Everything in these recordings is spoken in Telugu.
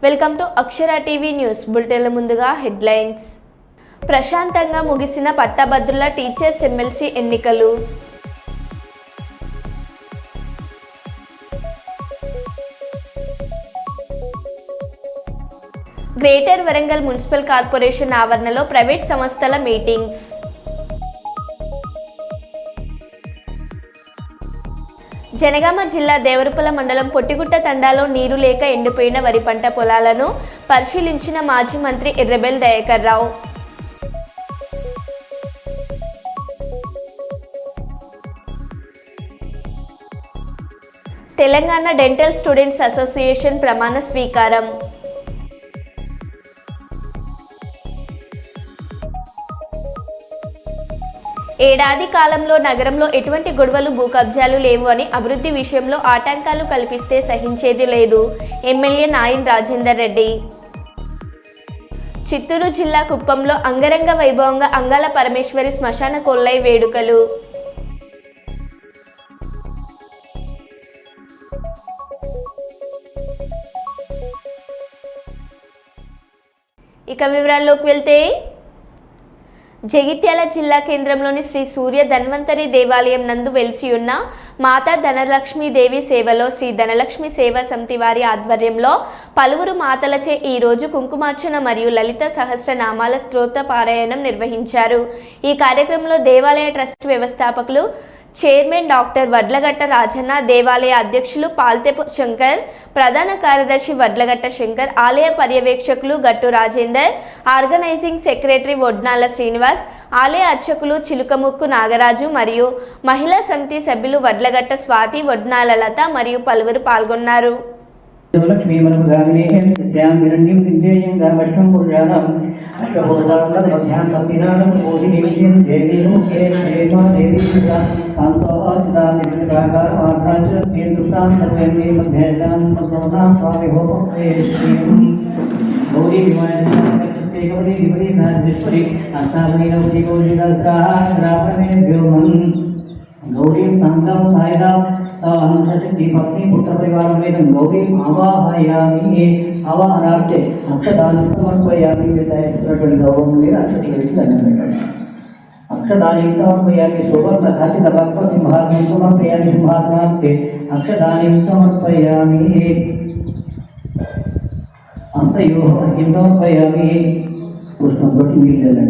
Welcome to Akshara TV news బులెటిన్ల ముందుగా హెడ్లైన్స్. ప్రశాంతంగా ముగిసిన పట్టభద్రుల టీచర్స్ ఎమ్మెల్సీ ఎన్నికలు. గ్రేటర్ వరంగల్ మున్సిపల్ కార్పొరేషన్ ఆవరణలో ప్రైవేట్ సంస్థల మీటింగ్స్. జనగామ జిల్లా దేవరపల మండలం పొట్టిగుట్ట తండాలో నీరు లేక ఎండిపోయిన వరి పంట పొలాలను పరిశీలించిన మాజీ మంత్రి Errabelli Dayakar Rao. Telangana dental students association ప్రమాణ స్వీకారం. ఏడాది కాలంలో నగరంలో ఎటువంటి గొడవలు భూ కబ్జాలు లేవు అని అభివృద్ధి విషయంలో ఆటంకాలు కల్పిస్తే సహించేది లేదు ఎమ్మెల్యే నాయన్ రాజేందర్ రెడ్డి. చిత్తూరు జిల్లా కుప్పంలో అంగరంగ వైభవంగా అంగాల పరమేశ్వరి శ్మశాన కొల్లై వేడుకలు. ఇక వివరాల్లోకి వెళ్తే, జగిత్యాల జిల్లా కేంద్రంలోని శ్రీ సూర్య ధన్వంతరి దేవాలయం నందు వెలిసి ఉన్న మాతా ధనలక్ష్మీదేవి సేవలో శ్రీ ధనలక్ష్మి సేవా సమితి వారి ఆధ్వర్యంలో పలువురు మాతలచే ఈరోజు కుంకుమార్చన మరియు లలిత సహస్రనామాల స్తోత్ర పారాయణం నిర్వహించారు. ఈ కార్యక్రమంలో దేవాలయ ట్రస్ట్ వ్యవస్థాపకులు చైర్మన్ డాక్టర్ వడ్లగట్ట రాజన్న, దేవాలయ అధ్యక్షులు పాల్తెపు శంకర్, ప్రధాన కార్యదర్శి వడ్లగట్ట శంకర్, ఆలయ పర్యవేక్షకులు గట్టు రాజేందర్, ఆర్గనైజింగ్ సెక్రటరీ వడ్నాల శ్రీనివాస్, ఆలయ అర్చకులు చిలుకముక్కు నాగరాజు మరియు మహిళా సమితి సభ్యులు వడ్లగట్ట స్వాతి, వడ్నాల లత మరియు పలువురు పాల్గొన్నారు. गौरी संगम सायराम अनुशक्ति भक्ति पुत्र परिवार में गौरी आवाहयामि आवाहनार्थे अक्षदानं समर्पयामि वितयस्त्रटं गौरवं अक्षतिः अक्षदानं समर्पयामि शोभनखाति तपस्व सिंहासनं समर्पयामि सिंहासनार्थे अक्षदानं समर्पयामि अंतयोः समर्पयामि पुष्पं तोटि मीलनं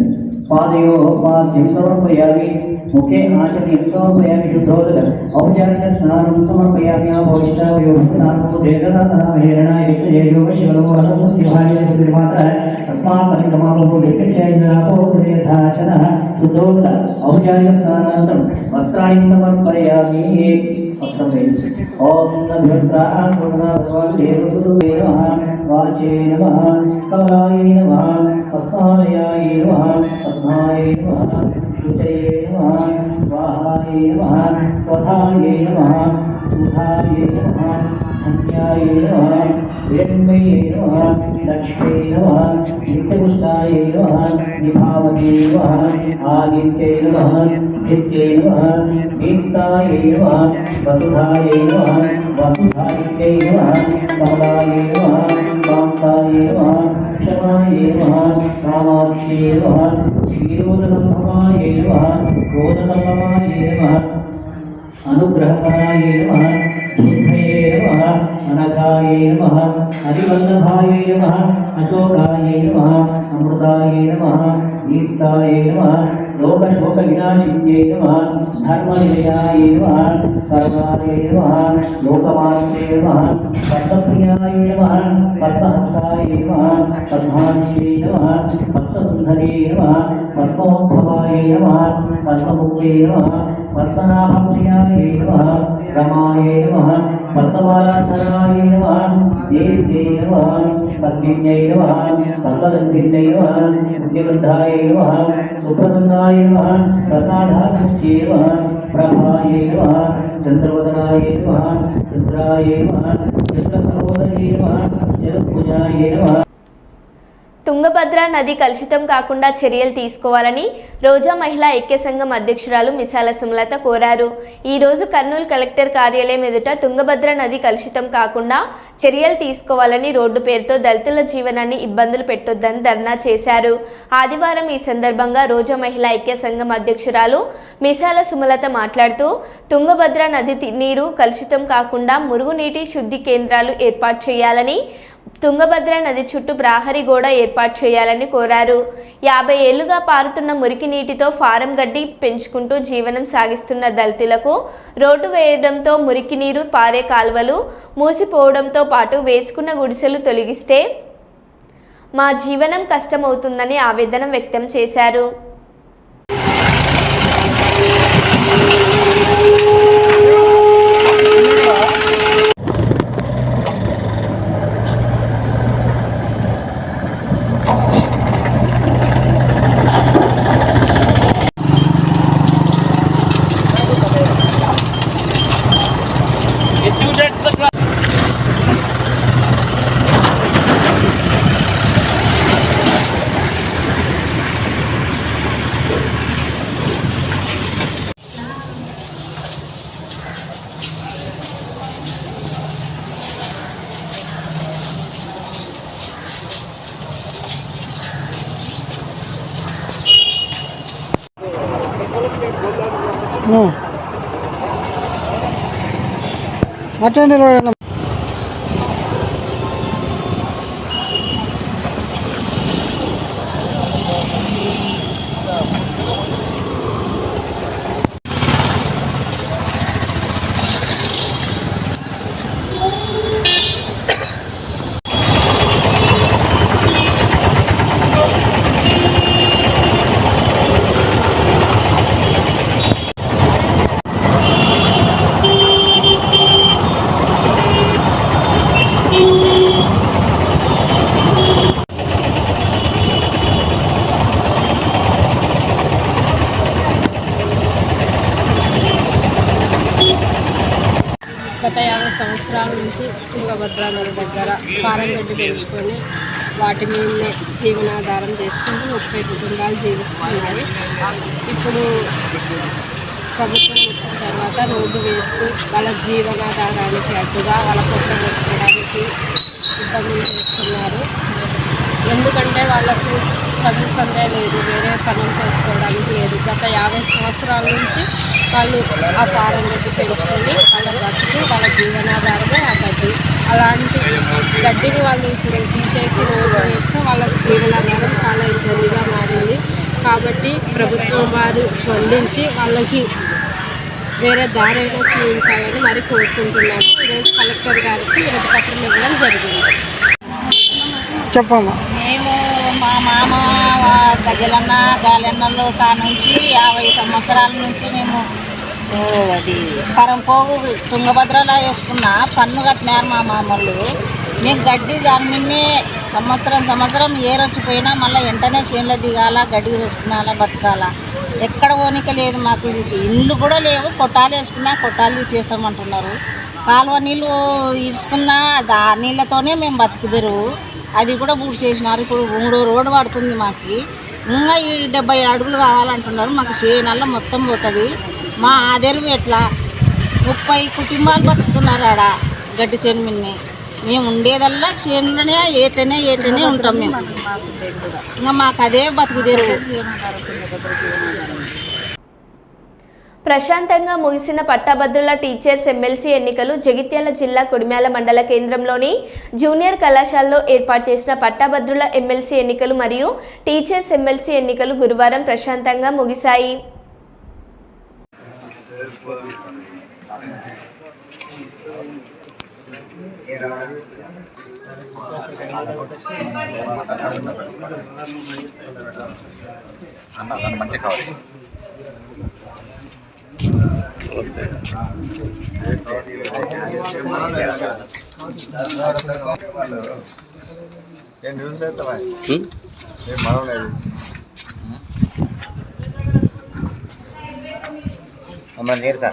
पादयोः पाद्यं समर्पयामि मुखे आचमनीं समर्पयामि शुद्धोदक औपचारिक स्नानं समर्पयामि आभोष्टावयोगनाथो देवनाथनामहेरणाय यज्ञेयो शिवलोहनं शिवाय सुधीर्मातः तस्मात् परिक्रमावो लिखितैर्नापो यथाचनः शुद्धोदक औपचारिक स्नानानन्तरं वस्त्राणि समर्पयामि ओम नमस्कार पूर्णादेवगुरुवे नमः वाचे नमः कमलाय नमः पद्मालयाय नमः पद्माय नमः शुचये नमः स्वाहाय नमः स्वधाय नमः सुधाय नमः धन्याय नमः हिरण्मये नमः लक्ष्मी नमः नित्यपुष्टाय नमः विभावते नमः आदित्ये नमः नित्ये नमः दीप्ताय नमः वसुधाय नमः वसुधाय नमः कमलाय नमः कान्ताय नमः क्षमाय नमः कामाक्षी नमः क्षीरोदसंभवाय नमः क्रोधसंभवाय नमः अनुग्रहपराय नमः शुद्धये नमः अनघाय नमः हरिवल्लभाय नमः अशोकाय नमः अमृताय नमः दीप्ताय नमः लोकशोकविनाशिन्ये नमः धर्मनिलयाय नमः कर्माय नमः लोकमान्ये नमः पद्मप्रियाय नमः पद्महस्ताय नमः पद्माक्षी नमः पद्मसुन्दरे नमः पद्मोद्भवाय नमः पद्ममुखे नमः पद्मनाभप्रियाय नमः रमाय नमः पद्ममालाधराय नमः देव्ये नमः पद्मिन्यै नमः पद्मगन्धिन्यै नमः पुण्यवृद्धाय नमः सुप्रसन्नाय नमः प्रसादाख्ये नमः प्रभाय नमः चन्द्रवदनाय नमः चन्द्राय नमः चन्द्रसहोदरे नमः जलपूजाय नमः. తుంగభద్ర నది కలుషితం కాకుండా చర్యలు తీసుకోవాలని రోజా మహిళా ఐక్య సంఘం అధ్యక్షురాలు మిసాల సుమలత కోరారు. ఈరోజు కర్నూలు కలెక్టర్ కార్యాలయం ఎదుట తుంగభద్ర నది కలుషితం కాకుండా చర్యలు తీసుకోవాలని రోడ్డు పేరుతో దళితుల జీవనాన్ని ఇబ్బందులు పెట్టొద్దని ధర్నా చేశారు. ఆదివారం ఈ సందర్భంగా రోజా మహిళా ఐక్య సంఘం అధ్యక్షురాలు మిసాల సుమలత మాట్లాడుతూ తుంగభద్ర నది నీరు కలుషితం కాకుండా మురుగునీటి శుద్ధి కేంద్రాలు ఏర్పాటు చేయాలని, తుంగభద్ర నది చుట్టూ ప్రహరీ గోడ ఏర్పాటు చేయాలని కోరారు. 50 ఏళ్లుగా పారుతున్న మురికి నీటితో ఫారం గడ్డి పెంచుకుంటూ జీవనం సాగిస్తున్న దళితులకు రోడ్డు వేయడంతో మురికి నీరు పారే కాలువలు మూసిపోవడంతో పాటు వేసుకున్న గుడిసెలు తొలగిస్తే మా జీవనం కష్టమవుతుందని ఆవేదన వ్యక్తం చేశారు. అటెండ్ గత 50 సంవత్సరాల నుంచి తుంగభద్ర నది దగ్గర పారంగడ్డి పెంచుకొని వాటి మీదనే జీవనాధారం చేసుకుంటూ 30 కుటుంబాలు జీవిస్తున్నాయి. ఇప్పుడు ప్రభుత్వం వచ్చిన తర్వాత రోడ్డు వేస్తూ వాళ్ళ జీవనాధారానికి అడ్డుగా వాళ్ళ పొట్ట పెట్టుకోవడానికి ఇబ్బందులు చేస్తున్నారు. ఎందుకంటే వాళ్ళకు చదువు సందే లేదు, వేరే పనులు చేసుకోవడానికి లేదు. గత 50 సంవత్సరాల నుంచి వాళ్ళు ఆ పారంగడ్డి పెంచుకొని వాళ్ళ బతుకు, వాళ్ళ జీవనాధారమే ఆ గడ్డి. అలాంటి గడ్డిని వాళ్ళు ఇప్పుడు తీసేసి రోడ్డు వేస్తే వాళ్ళ జీవనాధారం చాలా ఇబ్బందిగా మారింది. కాబట్టి ప్రభుత్వం వారు స్పందించి వాళ్ళకి వేరే దారైనా చూపించాలని మరి కోరుకుంటున్నాము. ఈరోజు కలెక్టర్ గారికి వినతి పత్రం ఇవ్వడం జరిగింది. చెప్పమ్మా. మేము మా మామ గజలన్న గాలన్నలో కానుంచి 50 సంవత్సరాల నుంచి మేము అది పరంపోగు తుంగభద్రలో వేసుకున్న పన్ను కట్టినారు మా మామూలు. మేము గడ్డి దాని మీదనే సంవత్సరం ఏరొచ్చిపోయినా మళ్ళీ వెంటనే చేనులో దిగాల, గడ్డి వేసుకున్నాలా, బతకాల. ఎక్కడ ఓనిక లేదు మాకు. ఇండ్లు కూడా లేవు, కొట్టాలు వేసుకున్నా కొట్టాలు చేస్తామంటున్నారు. కాలువ నీళ్ళు ఇడుచుకున్నా ఆ నీళ్ళతోనే మేము బతుకుదెరువు. అది కూడా పూర్తి చేసినారు. ఇప్పుడు 3 రోడ్డు పడుతుంది మాకు. ఇంకా ఈ 70 అడుగులు కావాలంటున్నారు. మాకు చేనల్లో మొత్తం పోతుంది. మా ఆదెరువు ఎట్లా 30 కుటుంబాలు బతుకుతున్నారు ఆడ గడ్డి చేను మిన్ని. మేము ఉండేదల్లా చేనులోనే ఏట్లనే ఉంటాం మేము. ఇంకా మాకు అదే బతుకుదెరువు. ప్రశాంతంగా ముగిసిన పట్టభద్రుల టీచర్స్ ఎమ్మెల్సీ ఎన్నికలు జగిత్యాల జిల్లా కొడిమ్యాల మండల కేంద్రంలోని జూనియర్ కళాశాలలో ఏర్పాటు చేసిన పట్టభద్రుల ఎమ్మెల్సీ ఎన్నికలు మరియు టీచర్స్ ఎమ్మెల్సీ ఎన్నికలు గురువారం ప్రశాంతంగా ముగిశాయి. అమ్మ నేర్తా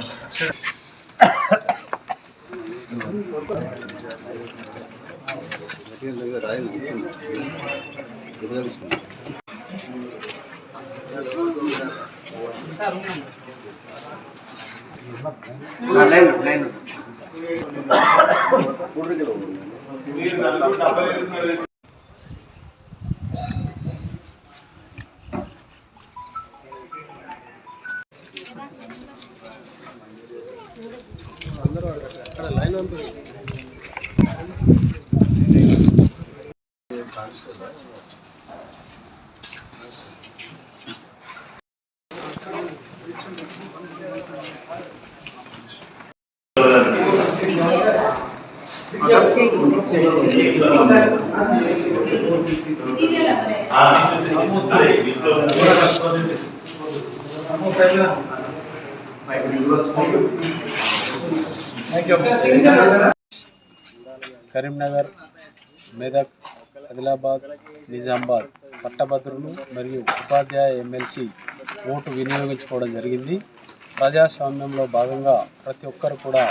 కరీంనగర్, మెదక్, ఆదిలాబాద్, నిజామాబాద్ పట్టభద్రులు మరియు ఉపాధ్యాయ ఎమ్మెల్సీ ఓటు వినియోగించుకోవడం జరిగింది. ప్రజాస్వామ్యంలో భాగంగా ప్రతి ఒక్కరు కూడా,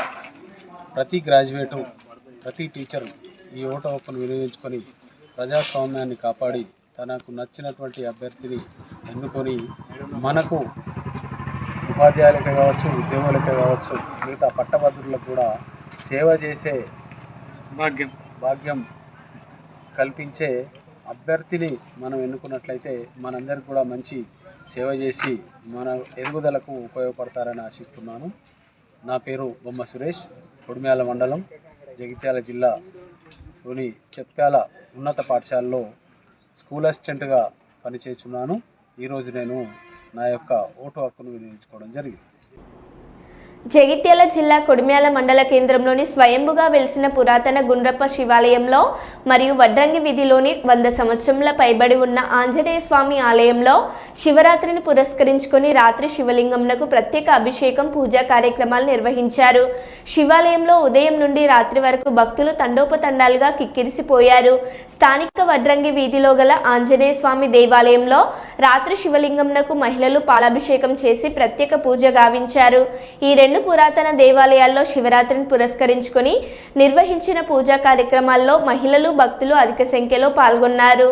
ప్రతి గ్రాడ్యుయేటు, ప్రతి టీచరు ఈ ఓటు హక్కును వినియోగించుకొని ప్రజాస్వామ్యాన్ని కాపాడి తనకు నచ్చినటువంటి అభ్యర్థిని ఎన్నుకొని మనకు ఉపాధ్యాయులకే కావచ్చు, ఉద్యోగులకే కావచ్చు, మిగతా పట్టభద్రులకు కూడా సేవ చేసే భాగ్యం కల్పించే అభ్యర్థిని మనం ఎన్నుకున్నట్లయితే మనందరికీ కూడా మంచి సేవ చేసి మన ఎదుగుదలకు ఉపయోగపడతారని ఆశిస్తున్నాను. నా పేరు బొమ్మ సురేష్, కొడిమ్యాల మండలం, జగిత్యాల జిల్లాలోని చెప్పాల ఉన్నత పాఠశాలలో స్కూల్ అసిస్టెంట్గా పనిచేస్తున్నాను. ఈరోజు నేను నా యొక్క ఓటు హక్కును వినియోగించుకోవడం జరిగింది. జగిత్యాల జిల్లా కొడిమ్యాల మండల కేంద్రంలోని స్వయంభుగా వెలిసిన పురాతన గుండ్రప్ప శివాలయంలో మరియు వడ్రంగి వీధిలోని 100 సంవత్సరముల పైబడి ఉన్న ఆంజనేయ స్వామి ఆలయంలో శివరాత్రిని పురస్కరించుకొని రాత్రి శివలింగంనకు ప్రత్యేక అభిషేకం, పూజా కార్యక్రమాలు నిర్వహించారు. శివాలయంలో ఉదయం నుండి రాత్రి వరకు భక్తులు తండోపతండాలుగా కిక్కిరిసిపోయారు. స్థానిక వడ్రంగి వీధిలో గల ఆంజనేయ స్వామి దేవాలయంలో రాత్రి శివలింగంనకు మహిళలు పాలాభిషేకం చేసి ప్రత్యేక పూజ గావించారు. ఈ 2 పురాతన దేవాలయాల్లో శివరాత్రిని పురస్కరించుకొని నిర్వహించిన పూజా కార్యక్రమాల్లో మహిళలు, భక్తులు అధిక సంఖ్యలో పాల్గొన్నారు.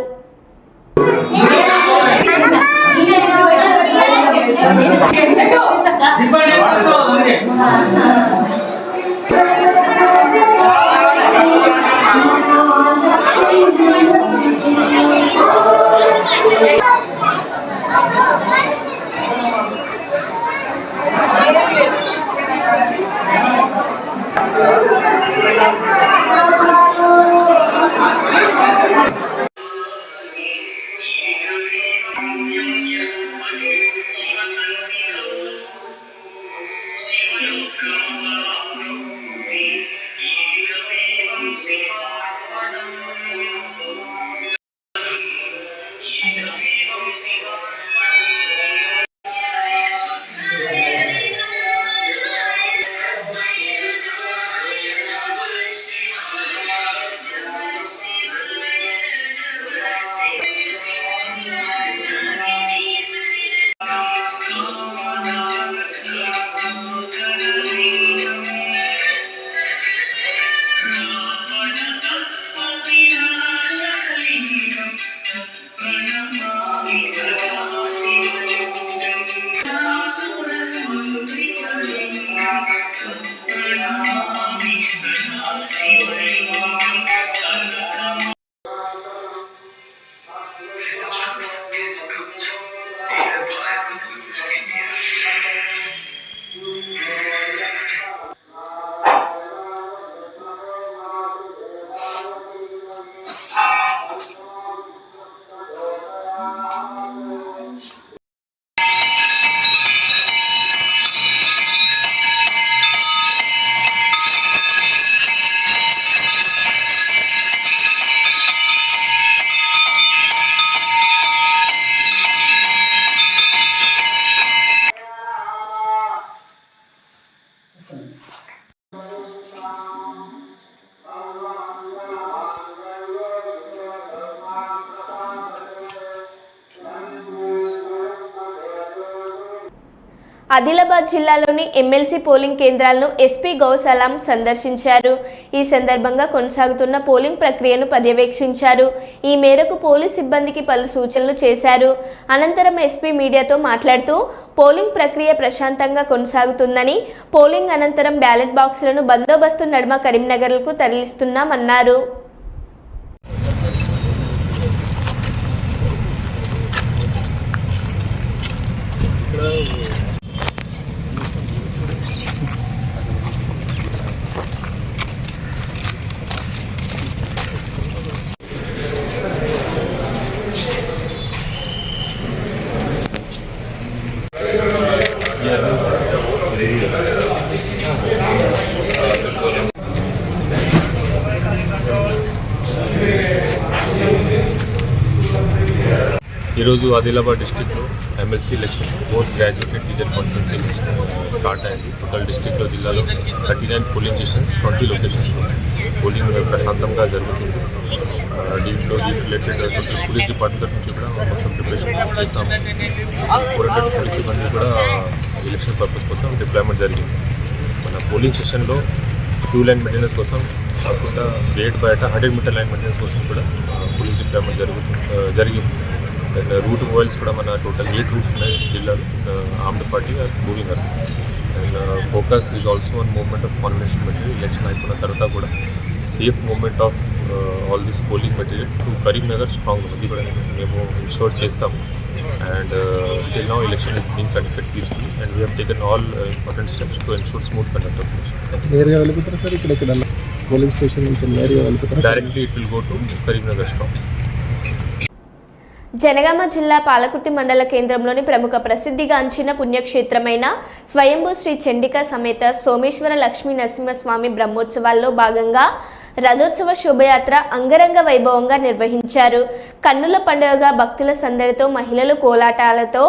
ఆదిలాబాద్ జిల్లాలోని ఎమ్మెల్సీ పోలింగ్ కేంద్రాలను ఎస్పీ గౌసలాం సందర్శించారు. ఈ సందర్భంగా కొనసాగుతున్న పోలింగ్ ప్రక్రియను పర్యవేక్షించారు. ఈ మేరకు పోలీస్ సిబ్బందికి పలు సూచనలు చేశారు. అనంతరం ఎస్పీ మీడియాతో మాట్లాడుతూ పోలింగ్ ప్రక్రియ ప్రశాంతంగా కొనసాగుతుందని, పోలింగ్ అనంతరం బ్యాలెట్ బాక్సులను బందోబస్తు నడుమ కరీంనగర్కు తరలిస్తున్నామన్నారు. ఈరోజు ఆదిలాబాద్ డిస్ట్రిక్ట్లో MLC election both graduate and teacher conference election start అయింది. టోటల్ డిస్ట్రిక్ట్లో జిల్లాలో 39 పోలింగ్ స్టేషన్స్ 20 లొకేషన్స్లో పోలింగ్ ప్రశాంతంగా జరుగుతుంది. దీంట్లో రిలేటెడ్ టోటల్ పోలీస్ డిపార్ట్మెంట్ నుంచి కూడా మొత్తం ప్రిపరేషన్ చేస్తాము. 400 పోలీస్ సిబ్బంది కూడా ఎలక్షన్ పర్పస్ కోసం డిప్లాయ్మెంట్ జరిగింది. మన పోలింగ్ స్టేషన్లో క్యూ లైన్ మెయింటెనెన్స్ కోసం కాకుండా గేట్ బయట 100 మీటర్ లైన్ మెయింటెనెన్స్ కోసం కూడా పోలీస్ డిప్లాయ్మెంట్ జరిగింది. అండ్ రూట్ మొబైల్స్ కూడా మన టోటల్ 8 రూట్స్ ఉన్నాయి జిల్లాలో. Armed party moving are and focus is also on movement of convention material. Election అయిపోయిన తర్వాత కూడా safe movement of all this polling material to Karimnagar strong ఉంది కూడా మేము ఇన్షూర్ చేస్తాము. And till now election is being conducted peacefully and we have taken all important steps to ensure smooth conduct of election. నేరుగా వెళ్ళిపోతారా సార్? ఇక్కడ పోలింగ్ స్టేషన్ నుంచి నేరుగా వెళ్ళిపోతారా? Directly it will go to Karimnagar strong. Janagama జిల్లా పాలకుర్తి మండల కేంద్రంలోని ప్రముఖ ప్రసిద్ధిగాంచిన పుణ్యక్షేత్రమైన స్వయంభూ శ్రీ చండికా సమేత సోమేశ్వర లక్ష్మీ నరసింహస్వామి బ్రహ్మోత్సవాల్లో భాగంగా రథోత్సవ శోభయాత్ర అంగరంగ వైభవంగా నిర్వహించారు. కన్నుల పండుగగా భక్తుల సందడితో మహిళలు కోలాటాలతో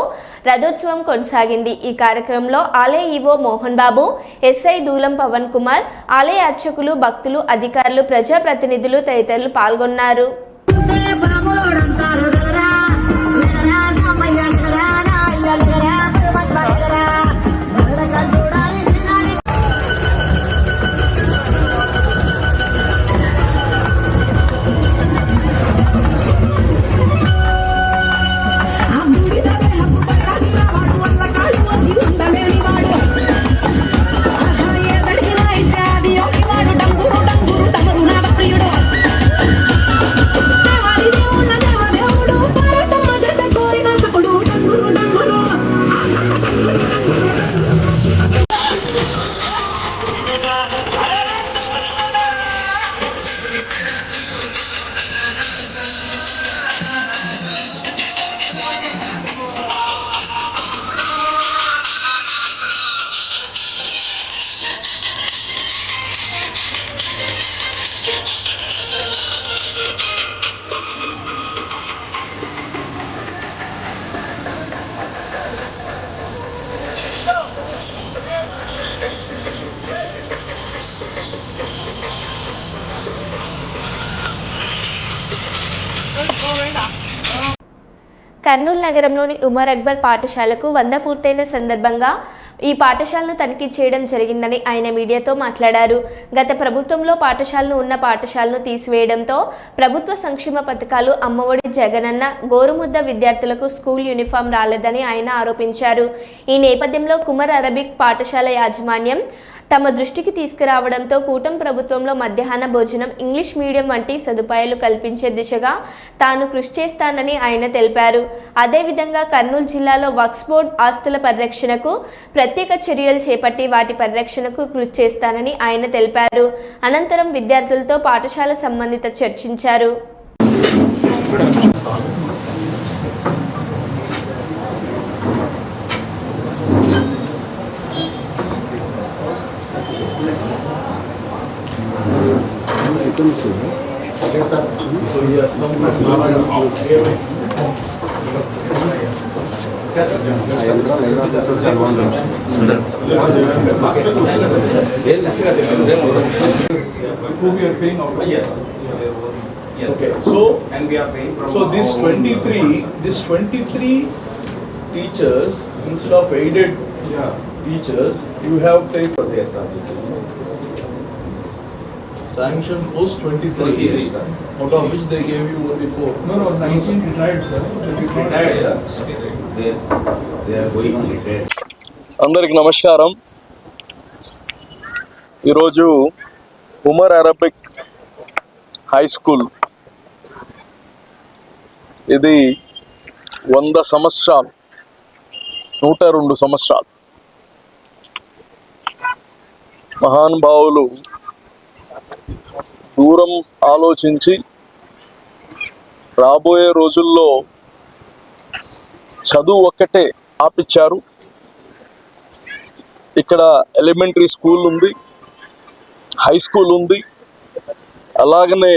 రథోత్సవం కొనసాగింది. ఈ కార్యక్రమంలో ఆలయ ఈవో మోహన్ బాబు, ఎస్ఐ దూలం పవన్ కుమార్, ఆలయ అర్చకులు, భక్తులు, అధికారులు, ప్రజాప్రతినిధులు తదితరులు పాల్గొన్నారు. కర్నూలు నగరంలోని ఉమర్ అక్బర్ పాఠశాలకు 100 పూర్తయిన సందర్భంగా ఈ పాఠశాలను తనిఖీ చేయడం జరిగిందని ఆయన మీడియాతో మాట్లాడారు. గత ప్రభుత్వంలో పాఠశాలను ఉన్న పాఠశాలను తీసివేయడంతో ప్రభుత్వ సంక్షేమ పథకాలు, అమ్మఒడి, జగనన్న, గోరుముద్ద విద్యార్థులకు స్కూల్ యూనిఫామ్ రాలేదని ఆయన ఆరోపించారు. ఈ నేపథ్యంలో కుమర్ అరబిక్ పాఠశాల యాజమాన్యం తమ దృష్టికి తీసుకురావడంతో కూటమి ప్రభుత్వంలో మధ్యాహ్న భోజనం, ఇంగ్లీష్ మీడియం వంటి సదుపాయాలు కల్పించే దిశగా తాను కృషి చేస్తానని ఆయన తెలిపారు. అదేవిధంగా కర్నూలు జిల్లాలో వక్ఫ్ బోర్డు ఆస్తుల పరిరక్షణకు ప్రత్యేక చర్యలు చేపట్టి వాటి పరిరక్షణకు కృషి చేస్తానని ఆయన తెలిపారు. అనంతరం విద్యార్థులతో పాఠశాల సంబంధిత చర్చించారు. Who we are paying out? Yes. Yes. Okay. So and we are paying. So this 23 teachers, instead of aided Yeah, teachers, you have paper there, sir. Sanction post 23, sir. Out of which they gave you only 4. No, 19 retired, sir. Retired, sir. They are going on retired. అందరికి నమస్కారం. ఈరోజు ఉమర్ అరబిక్ హై స్కూల్ ఇది 100 సంవత్సరాలు, 102 సంవత్సరాలు. మహానుభావులు దూరం ఆలోచించి రాబోయే రోజుల్లో చదువు ఒక్కటే ఆపిచ్చారు. ఇక్కడ ఎలిమెంటరీ స్కూల్ ఉంది, హై స్కూల్ ఉంది, అలాగనే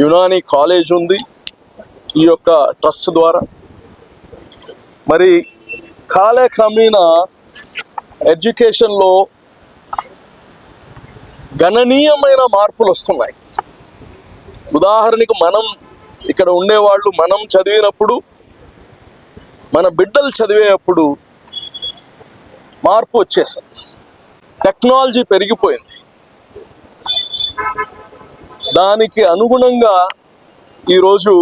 యునాని కాలేజ్ ఉంది ఈ యొక్క ట్రస్ట్ ద్వారా. మరి కాలక్రమేణా ఎడ్యుకేషన్లో గణనీయమైన మార్పులు వస్తున్నాయి. ఉదాహరణకు మనం ఇక్కడ ఉండేవాళ్ళు, మనం చదివినప్పుడు, మన బిడ్డలు చదివేటప్పుడు మార్పు వచ్చేసింది. టెక్నాలజీ పెరిగిపోయింది. దానికి అనుగుణంగా ఈరోజు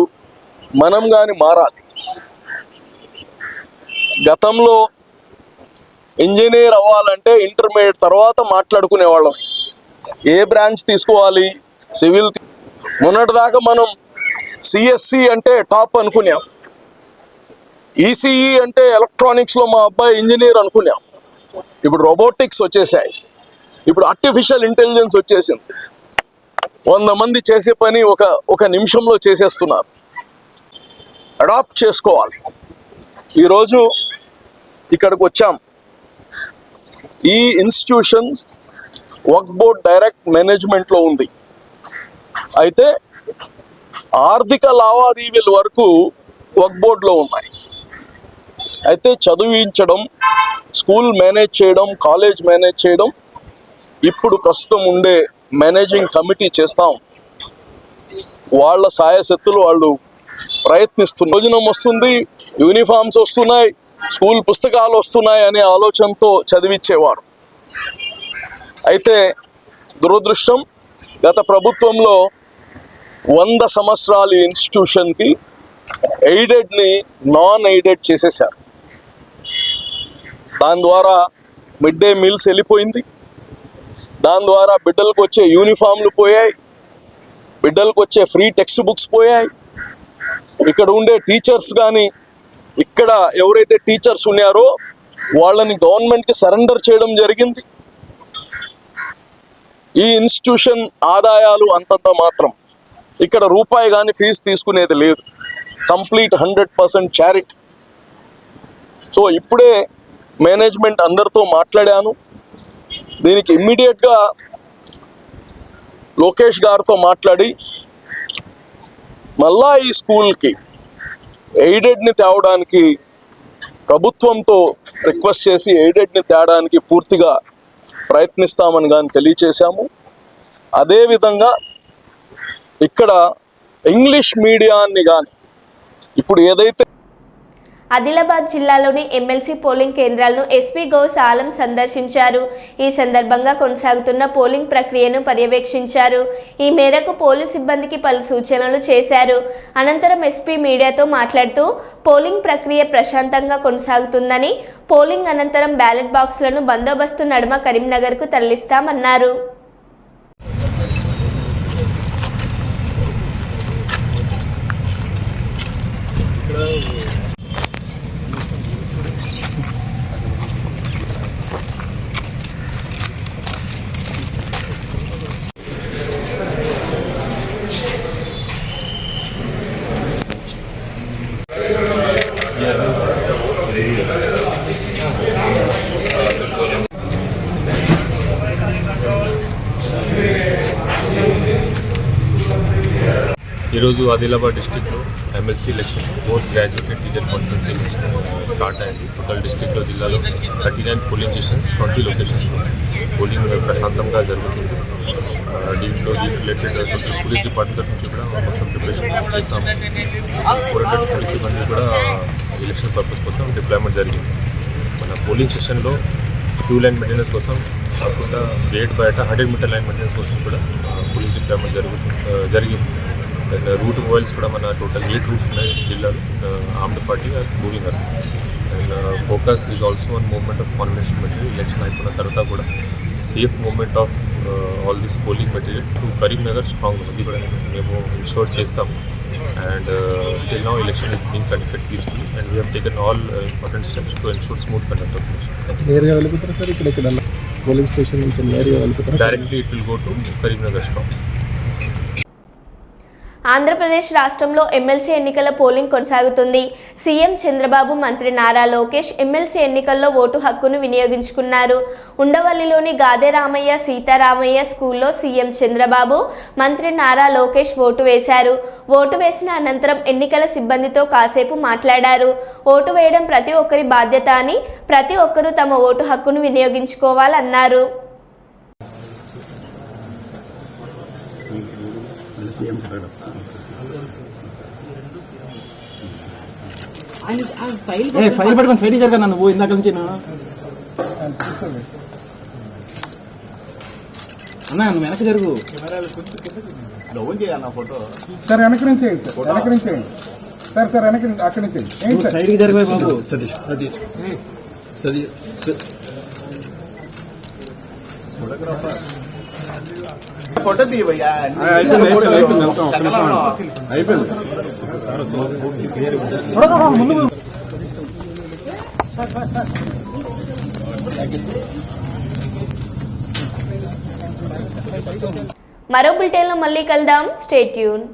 మనం కానీ మారాలి. గతంలో ఇంజనీర్ అవ్వాలంటే ఇంటర్మీడియట్ తర్వాత మాట్లాడుకునేవాళ్ళం, ఏ బ్రాంచ్ తీసుకోవాలి, సివిల్. మొన్నటిదాకా మనం సిఎస్సి అంటే టాప్ అనుకున్నాం, ఈసీఈ అంటే ఎలక్ట్రానిక్స్లో మా అబ్బాయి ఇంజనీర్ అనుకున్నాం. ఇప్పుడు రోబోటిక్స్ వచ్చేసాయి, ఇప్పుడు ఆర్టిఫిషియల్ ఇంటెలిజెన్స్ వచ్చేసింది. 100 మంది చేసే పని ఒక నిమిషంలో చేసేస్తున్నారు. అడాప్ట్ చేసుకోవాలి. ఈరోజు ఇక్కడికి వచ్చాం. ఈ ఇన్స్టిట్యూషన్ వర్క్ బోర్డ్ డైరెక్ట్ మేనేజ్మెంట్లో ఉంది. అయితే ఆర్థిక లావాదేవీల వరకు వర్క్ బోర్డ్లో ఉన్నాయి. అయితే చదివించడం, స్కూల్ మేనేజ్ చేయడం, కాలేజ్ మేనేజ్ చేయడం ఇప్పుడు ప్రస్తుతం ఉండే మేనేజింగ్ కమిటీ చేస్తాం. వాళ్ళ సాయశక్తులు వాళ్ళు ప్రయత్నిస్తున్నారు. భోజనం వస్తుంది, యూనిఫామ్స్ వస్తున్నాయి, స్కూల్ పుస్తకాలు వస్తున్నాయి అనే ఆలోచనతో చదివించేవారు. అయితే దురదృష్టం, గత ప్రభుత్వంలో 100 సంవత్సరాల ఇన్స్టిట్యూషన్కి ఎయిడెడ్ని నాన్ ఎయిడెడ్ చేసేశారు. దాని ద్వారా మిడ్ డే మీల్స్ వెళ్ళిపోయింది. దాని ద్వారా బిడ్డలకు వచ్చే యూనిఫామ్లు పోయాయి, బిడ్డలకు వచ్చే ఫ్రీ టెక్స్ట్ బుక్స్ పోయాయి. ఇక్కడ ఉండే టీచర్స్ కానీ, ఇక్కడ ఎవరైతే టీచర్స్ ఉన్నారో వాళ్ళని గవర్నమెంట్కి సరెండర్ చేయడం జరిగింది. ఈ ఇన్స్టిట్యూషన్ ఆదాయాలు అంతంత మాత్రం. ఇక్కడ రూపాయి కానీ ఫీజు తీసుకునేది లేదు. Complete 100% charity. సో ఇప్పుడే మేనేజ్మెంట్ అందరితో మాట్లాడాను. దీనికి ఇమ్మీడియట్గా లోకేష్ గారితో మాట్లాడి మళ్ళా ఈ స్కూల్కి ఎయిడెడ్ని తేవడానికి ప్రభుత్వంతో రిక్వెస్ట్ చేసి ఎయిడెడ్ని తేవడానికి పూర్తిగా ప్రయత్నిస్తామని కానీ తెలియచేశాము. అదేవిధంగా ఇక్కడ ఇంగ్లీష్ మీడియాన్ని కానీ ఇప్పుడు ఏదైతే ఆదిలాబాద్ జిల్లాలోని ఎమ్మెల్సీ పోలింగ్ కేంద్రాలను ఎస్పీ గౌస్ ఆలం సందర్శించారు. ఈ సందర్భంగా కొనసాగుతున్న పోలింగ్ ప్రక్రియను పర్యవేక్షించారు. ఈ మేరకు పోలీస్ సిబ్బందికి పలు సూచనలు చేశారు. అనంతరం ఎస్పీ మీడియాతో మాట్లాడుతూ పోలింగ్ ప్రక్రియ ప్రశాంతంగా కొనసాగుతుందని, పోలింగ్ అనంతరం బ్యాలెట్ బాక్సులను బందోబస్తు నడుమ కరీంనగర్కు తరలిస్తామన్నారు. ఈరోజు ఆదిలాబాద్ డిస్ట్రిక్ట్లో MLC election both graduate and teacher conference election start అయింది. టోటల్ డిస్ట్రిక్ట్లో జిల్లాలో 39 పోలింగ్ స్టేషన్స్ 20 లొకేషన్స్లో పోలింగ్ ప్రశాంతంగా జరుగుతుంది. దీంట్లో రిలేటెడ్ పోలీస్ డిపార్ట్మెంట్ నుంచి కూడా మొత్తం ప్రిపరేషన్ చేస్తాము. 400 పోలీస్ సిబ్బంది కూడా ఎలక్షన్ పర్పస్ కోసం డిప్లాయ్మెంట్ జరిగింది. మన పోలింగ్ స్టేషన్లో క్యూ లైన్ మెయింటెనెన్స్ కోసం కాకుండా గేట్ బయట 100 మీటర్ లైన్ మెయింటెనెన్స్ కోసం కూడా పోలీస్ డిప్లాయ్మెంట్ జరిగింది. అండ్ రూట్ మొబైల్స్ కూడా మన టోటల్ 8 రూట్స్ ఉన్నాయి జిల్లాలో. Armed party moving are and focus is also on movement of convention material. Election అయిపోయిన తర్వాత కూడా safe movement of all this polling material to Karimnagar strong ఉంది కూడా మేము ఇన్షూర్ చేస్తాము. And till now election is being conducted peacefully and we have taken all important steps to ensure smooth conduct of election. నేరుగా వెళ్ళిపోతారా సార్ ఇక్కడ పోలింగ్ స్టేషన్ నుంచి నేరుగా వెళ్ళిపోతారా? Directly it will go to Karimnagar strong. Andhra Pradesh రాష్ట్రంలో ఎమ్మెల్సీ ఎన్నికల పోలింగ్ కొనసాగుతుంది. సీఎం చంద్రబాబు, మంత్రి నారా లోకేష్ ఎమ్మెల్సీ ఎన్నికల్లో ఓటు హక్కును వినియోగించుకున్నారు. ఉండవల్లిలోని గాదే రామయ్య సీతారామయ్య స్కూల్లో సీఎం చంద్రబాబు, మంత్రి నారా లోకేష్ ఓటు వేశారు. ఓటు వేసిన అనంతరం ఎన్నికల సిబ్బందితో కాసేపు మాట్లాడారు. ఓటు వేయడం ప్రతి ఒక్కరి బాధ్యత అని, ప్రతి ఒక్కరూ తమ ఓటు హక్కును వినియోగించుకోవాలన్నారు. ఫైల్ పట్టుకొని సైడ్ జరగ నువ్వు ఇందాక నుంచి అన్నా నువ్వు వెనక్కి జరుగు. సార్ వెనక నుంచి సార్ వెనక నుంచి సార్ సార్ వెనక అక్కడి నుంచి సైడ్కి జరిగిపోయి బాబు. సతీష్ సతీష్ సతీష్ ఫోటో తీయబోయ్యా అయిపోయింది. మరో బులెటిన్లో మళ్ళీ కలుద్దాం. Stay tune.